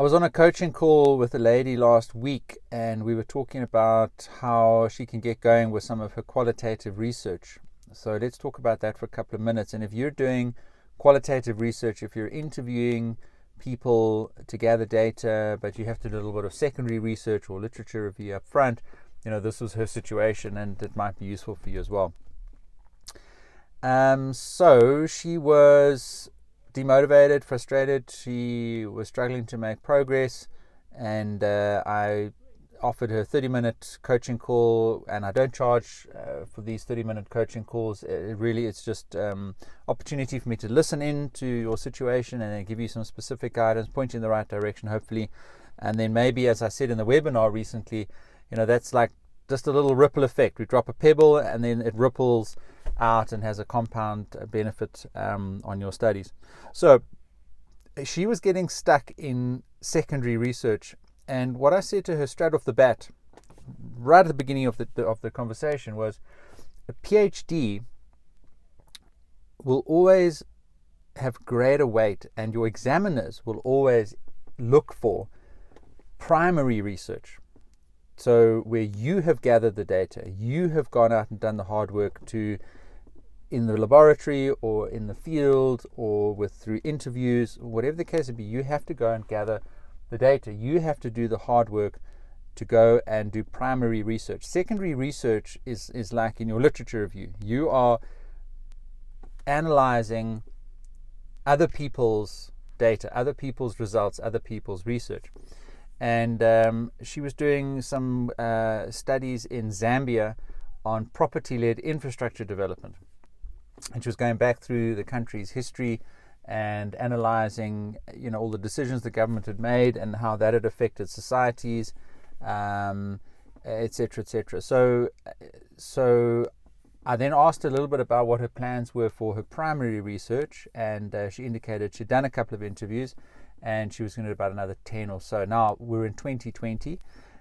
I was on a coaching call with a lady last week, and we were talking about how she can get going with some of her qualitative research. So let's talk about that for a couple of minutes. And if you're doing qualitative research, if you're interviewing people to gather data, but you have to do a little bit of secondary research or literature review up front, this was her situation, and it might be useful for you as well. So she was demotivated, frustrated. She was struggling to make progress, and I offered her a 30-minute coaching call, and I don't charge for these 30-minute coaching calls. It's just opportunity for me to listen in to your situation and then give you some specific guidance, point you in the right direction, hopefully. And then maybe, as I said in the webinar recently, that's like just a little ripple effect. We drop a pebble and then it ripples out and has a compound benefit on your studies. So she was getting stuck in secondary research, and what I said to her straight off the bat, right at the beginning of the conversation, was a PhD will always have greater weight, and your examiners will always look for primary research. So where you have gathered the data, you have gone out and done the hard work in the laboratory or in the field or through interviews, whatever the case may be, you have to go and gather the data. You have to do the hard work to go and do primary research. Secondary research is like in your literature review. You are analyzing other people's data, other people's results, other people's research. And she was doing some studies in Zambia on property-led infrastructure development. And she was going back through the country's history and analyzing, all the decisions the government had made and how that had affected societies, et cetera, et cetera. So I then asked her a little bit about what her plans were for her primary research, and she indicated she'd done a couple of interviews and she was going to do about another 10 or so. Now we're in 2020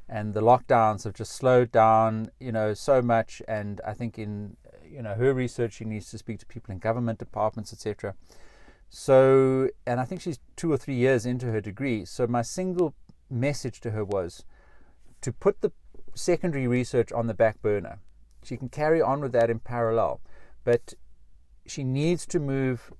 and the lockdowns have just slowed down, so much. And I think in, her research, she needs to speak to people in government departments, etc. So, and I think she's 2 or 3 years into her degree. So my single message to her was to put the secondary research on the back burner. She can carry on with that in parallel, but she needs to move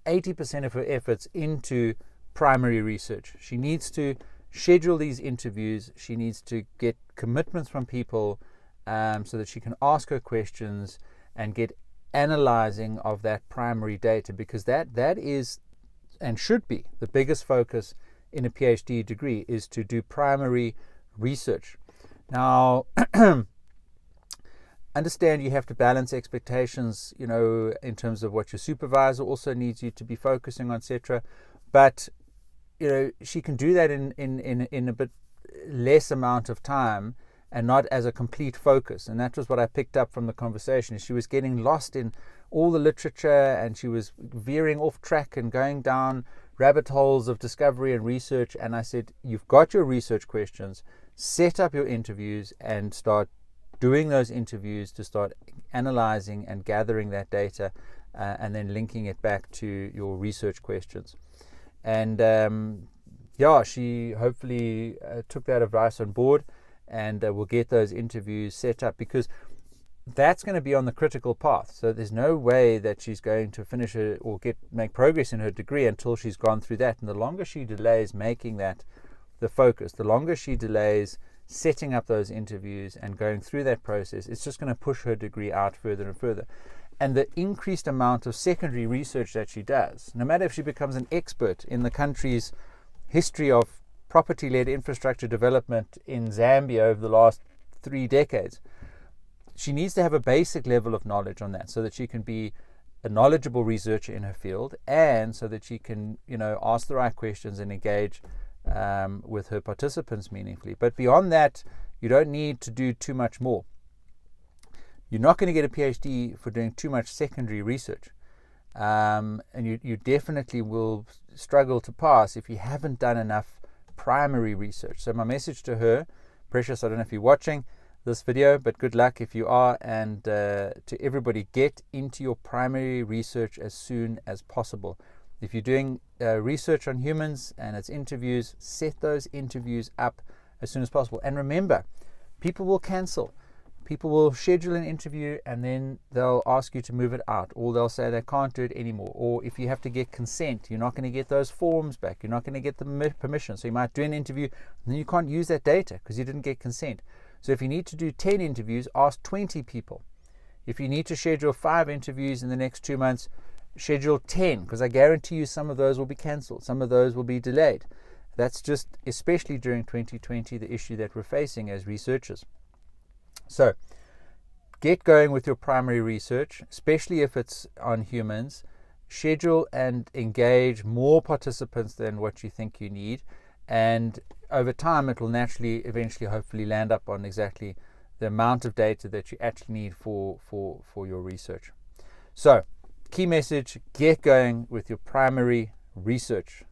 80% of her efforts into primary research. She needs to schedule these interviews. She needs to get commitments from people so that she can ask her questions and get analyzing of that primary data, because that is and should be the biggest focus in a PhD degree, is to do primary research. Now, understand you have to balance expectations, in terms of what your supervisor also needs you to be focusing on, etc. But she can do that in a bit less amount of time and not as a complete focus. And that was what I picked up from the conversation. She was getting lost in all the literature, and she was veering off track and going down rabbit holes of discovery and research. And I said, you've got your research questions, set up your interviews and start doing those interviews to start analyzing and gathering that data, and then linking it back to your research questions. And she hopefully took that advice on board, and we'll get those interviews set up, because that's going to be on the critical path. So there's no way that she's going to finish her or make progress in her degree until she's gone through that. And the longer she delays making that the focus, the longer she delays setting up those interviews and going through that process, it's just going to push her degree out further and further. And the increased amount of secondary research that she does, no matter if she becomes an expert in the country's history of property-led infrastructure development in Zambia over the last 3 decades, she needs to have a basic level of knowledge on that, so that she can be a knowledgeable researcher in her field, and so that she can, ask the right questions and engage with her participants meaningfully. But beyond that, you don't need to do too much more. You're not going to get a PhD for doing too much secondary research. And you definitely will struggle to pass if you haven't done enough primary research. So my message to her, Precious, I don't know if you're watching this video, but good luck if you are, and to everybody, get into your primary research as soon as possible. If you're doing research on humans and it's interviews, set those interviews up as soon as possible. And remember, people will cancel. People will schedule an interview and then they'll ask you to move it out, or they'll say they can't do it anymore. Or if you have to get consent, you're not going to get those forms back. You're not going to get the permission. So you might do an interview and then you can't use that data because you didn't get consent. So if you need to do 10 interviews, ask 20 people. If you need to schedule 5 interviews in the next 2 months, schedule 10, because I guarantee you some of those will be cancelled. Some of those will be delayed. That's just, especially during 2020, the issue that we're facing as researchers. So get going with your primary research, especially if it's on humans. Schedule and engage more participants than what you think you need. And over time, it will naturally, eventually, hopefully land up on exactly the amount of data that you actually need for your research. So, key message, get going with your primary research.